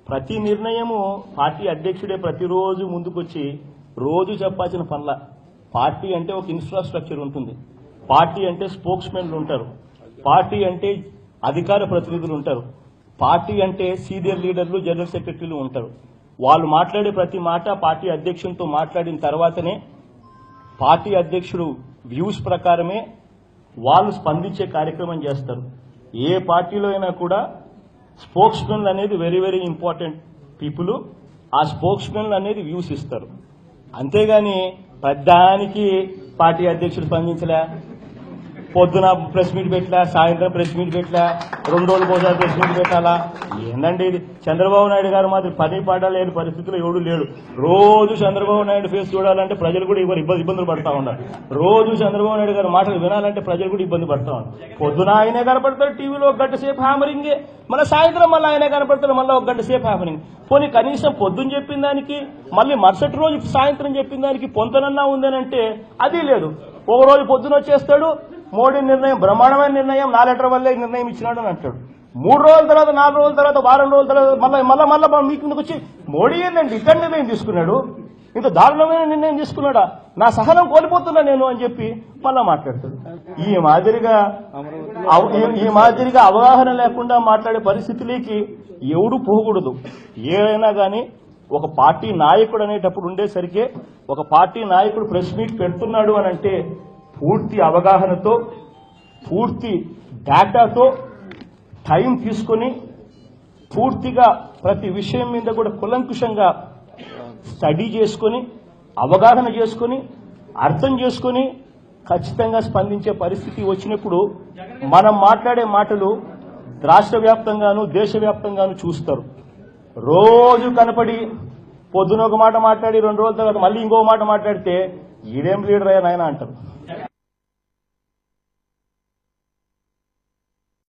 ప్రతి నిర్ణయము పార్టీ అధ్యక్షుడే ప్రతిరోజు ముందుకొచ్చి రోజు చెప్పాల్సిన పనుల. పార్టీ అంటే ఒక ఇన్ఫ్రాస్ట్రక్చర్ ఉంటుంది, పార్టీ అంటే స్పోక్స్ మెన్లు ఉంటారు, పార్టీ అంటే అధికార ప్రతినిధులు ఉంటారు, పార్టీ అంటే సీనియర్ లీడర్లు జనరల్ సెక్రటరీలు ఉంటారు. వాళ్ళు మాట్లాడే ప్రతి మాట పార్టీ అధ్యక్షునితో మాట్లాడిన తర్వాతనే పార్టీ అధ్యక్షుడు వ్యూస్ ప్రకారమే వాళ్ళు స్పందించే కార్యక్రమం చేస్తారు. ఏ పార్టీలో అయినా కూడా స్పోక్స్ మెన్లు అనేది వెరీ వెరీ ఇంపార్టెంట్ పీపుల్. ఆ స్పోక్స్ మెన్లు అనేది వ్యూస్ ఇస్తారు. అంతేగాని పెద్దానికి పార్టీ అధ్యక్షుడు స్పందించలే, పొద్దున ప్రెస్ మీట్ పెట్టలే, సాయంత్రం ప్రెస్ మీట్ పెట్టలే, 2 రోజులకు ఒకసారి ప్రెస్ మీట్ పెట్టాలా? ఏందండి ఇది? చంద్రబాబు నాయుడు గారు మాత్రం పని పడలేని పరిస్థితిలో ఎవడు లేడు. రోజు చంద్రబాబు నాయుడు ఫేస్ చూడాలంటే ప్రజలు కూడా ఇబ్బందులు పడతా ఉన్నారు. రోజు చంద్రబాబు నాయుడు గారు మాటలు వినాలంటే ప్రజలు కూడా ఇబ్బంది పడతా ఉన్నారు. పొద్దున ఆయనే కనపడతాడు టీవీలో 1 గంట సేపు హ్యామరింగే, మళ్ళీ సాయంత్రం మళ్ళీ ఆయనే కనపడతాడు, మళ్ళీ 1 గంట సేపు హ్యామరింగ్. పోనీ కనీసం పొద్దున్న చెప్పిన దానికి మళ్ళీ మరుసటి రోజు సాయంత్రం చెప్పిన దానికి పొంతనన్నా ఉందనంటే అది లేదు. ఒక రోజు పొద్దున వచ్చేస్తాడు, మోడీ నిర్ణయం బ్రహ్మాండమైన నిర్ణయం, 4 లీటర్ వల్లే నిర్ణయం ఇచ్చినాడు అని అంటాడు. 3 రోజుల తర్వాత, 4 రోజుల తర్వాత, వారం రోజుల తర్వాత మళ్ళా మీకు ముందుకు వచ్చి మోడీ ఏంటండి ఇక్కడ నిర్ణయం తీసుకున్నాడు, ఇంత దారుణమైన నిర్ణయం తీసుకున్నాడా, నా సహనం కోల్పోతున్నా నేను అని చెప్పి మళ్ళా మాట్లాడతాడు. ఈ మాదిరిగా అవగాహన లేకుండా మాట్లాడే పరిస్థితులకి ఎవడు పోకూడదు. ఏదైనా కానీ ఒక పార్టీ నాయకుడు అనేటప్పుడు ఉండేసరికి ఒక పార్టీ నాయకుడు ప్రెస్ మీట్ పెడుతున్నాడు అని అంటే పూర్తి అవగాహనతో, పూర్తి డేటాతో, టైం తీసుకొని పూర్తిగా ప్రతి విషయం మీద కూడా కులంకుషంగా స్టడీ చేసుకొని, అవగాహన చేసుకొని, అర్థం చేసుకొని ఖచ్చితంగా స్పందించే పరిస్థితి వచ్చినప్పుడు మనం మాట్లాడే మాటలు రాష్ట్ర వ్యాప్తంగాను దేశవ్యాప్తంగాను చూస్తారు. రోజు కనపడి పొద్దున ఒక మాట మాట్లాడి 2 రోజుల తర్వాత మళ్ళీ ఇంకో మాట మాట్లాడితే ఈడేం లీడర్ అయ్యా నాయన అంటారు.